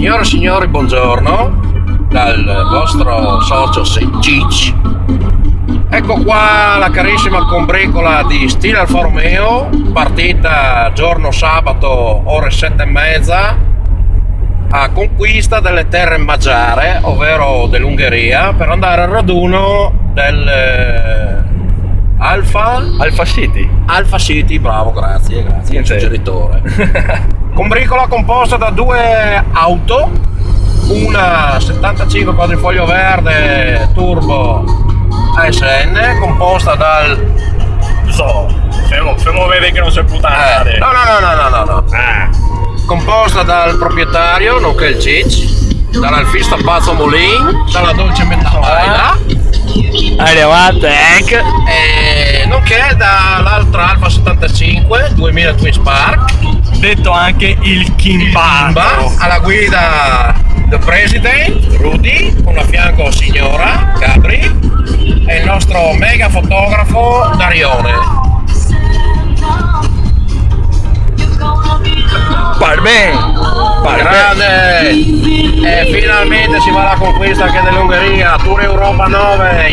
Signore e signori, buongiorno dal vostro socio Cic. Ecco qua la carissima combricola di Stile Alfa Romeo, partita giorno sabato ore 7:30 a conquista delle terre magiare, ovvero dell'Ungheria, per andare al raduno del Alfa City, bravo, grazie, il suggeritore. Combricola composta da due auto, una 75 quadrifoglio verde turbo ASN, composta dal... Fermo vedere che non c'è puttane. No. Composta dal proprietario, nonché il Cic, dall'alfista Pazzo Molin, dalla dolce Mezzolaina, nonché dall'altra Alfa 75 2000 Twin Spark, Detto anche il Kimba. alla guida The President Rudy, con a fianco signora Gabri e il nostro mega fotografo Darione. Grande! E finalmente si va alla conquista anche dell'Ungheria, Tour Europa 9.